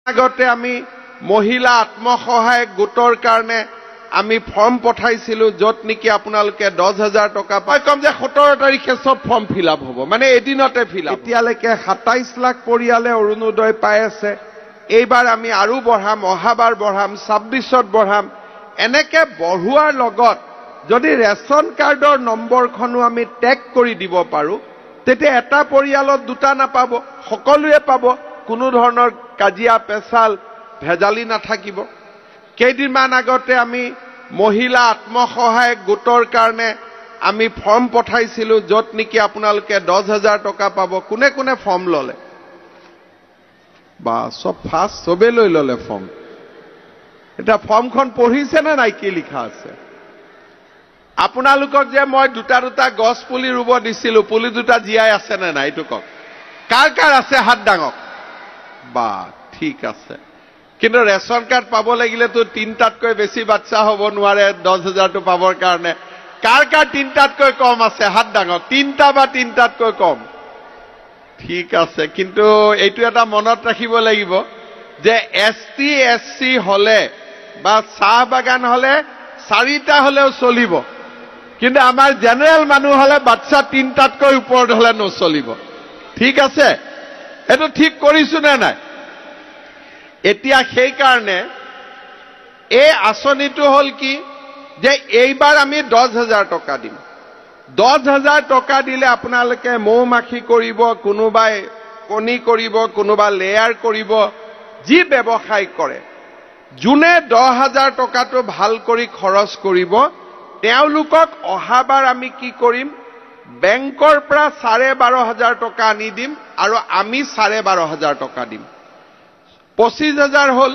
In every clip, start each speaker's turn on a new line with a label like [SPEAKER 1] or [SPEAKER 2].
[SPEAKER 1] আগতে আমি মহিলা আত্মসহায়ক গোটৰ কাৰণে আমি ফৰ্ম পঠাইছিলো যত নেকি আপোনালোকে 10,000 টকা পায় কম যে 17 তাৰিখে সব ফৰ্ম ফিল আপ হ'ব মানে এদিনতে ফিল আপ এতিয়ালৈকে 27 লাখ পৰিয়ালে অৰুণোদয় পাই আছে এইবাৰ আমি আৰু বঢ়াম অহাবাৰ বঢ়াম 26ত বঢ়াম এনেকে বঢ়ুৱাৰ লগত যদি ৰেশন কাৰ্ডৰ নম্বৰখনো আমি টেগ কৰি দিব পাৰো তেতিয়া এটা পৰিয়ালত দুটা নাপাব সকলোৱে পাব কোনো ধৰণৰ কাজিয়া পেছাল ভেজালি নাথাকিব কেইদিনমান আগতে আমি মহিলা আত্মসহায়ক গোটৰ কাৰণে আমি ফৰ্ম পঠাইছিলো যত নেকি আপোনালোকে 10,000 টকা পাব কোনে কোনে ফৰ্ম ললে বা সব ফাষ্ট সবে লৈ ললে ফৰ্ম এটা ফৰ্মখন পঢ়িছে না নাই কি লিখা আছে আপোনালোকক যে মই দুটা গছ পুলি ৰুব দিছিলো পুলি দুটা জিয়াই আছে না নাই এইটো কক কাৰ কাৰ আছে হাত ডাঙক বা ঠিক আছে কিন্তু ৰেশন কাৰ্ড পাব লাগিলে তো তিনটাতকৈ বেছি বাচ্চা হ'ব নোৱাৰে 10,000 টো পাবৰ কাৰণে কাৰ কাৰ তিনটাতকৈ কম আছে হাত ডাঙক তিনটা বা তিনটাতকৈ কম ঠিক আছে কিন্তু এইটো এটা মনত ৰাখিব লাগিব যে এসটি এসসি হলে বা চাহ বাগান হলে চাৰিটা হলেও চলিব কিন্তু আমাৰ জেনাৰেল মানুহ হলে বাচ্চা তিনটাতকৈ ওপৰত হলে নচলিব ঠিক আছে এটো ঠিক কৰিছো নে নাই এতিয়া সেই কাৰণে এই আঁচনিটো হল কি যে এইবাৰ আমি 10,000 টকা দিম 10,000 টকা দিলে আপোনালোকে মৌমাখি কৰিব কোনোবাই কণী কৰিব কোনোবা লেয়াৰ কৰিব যি ব্যৱসায় কৰে জুনে 10,000 টকাটো ভাল কৰি খৰচ কৰিব তেওঁলোকক অহাবাৰ আমি কি কৰিম বেংকৰ পৰা 12,500 টকা আনি দিম আৰু আমি 12,500 টকা দিম 25,000 হল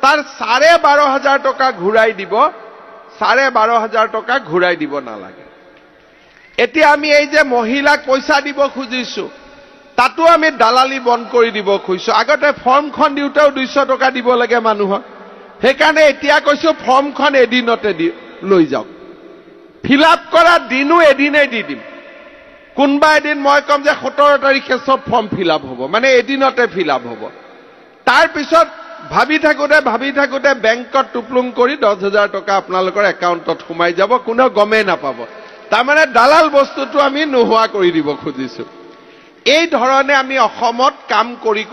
[SPEAKER 1] তাৰ 12,500 টকা ঘূৰাই দিব 12,500 টকা ঘূৰাই দিব নালাগে এতিয়া আমি এই যে মহিলাক পইচা দিব খুজিছো তাতো আমি দালালি বন্ধ কৰি দিব খুজিছো আগতে ফৰ্মখন দিওতেও 200 টকা দিব লাগে মানুহক সেইকাৰণে এতিয়া কৈছো ফৰ্মখন এদিনতে লৈ যাওক ফিল আপ কৰা দিনো এদিনেই দি দিম কোনবা এদিন মই কম যে 17 তাৰিখে সব ফৰ্ম ফিল আপ হ'ব মানে এদিনতে ফিল আপ হ'ব তাৰ পিছত ভাবি থাকোতে বেংকত টুপলুং কৰি 10,000 টকা আপোনালোকৰ একাউণ্টত সোমাই যাব কোনো গমেই নাপাব তাৰমানে দালাল বস্তুটো আমি নোহোৱা কৰি দিব খুজিছো এই ধৰণে আমি অসমত কাম কৰি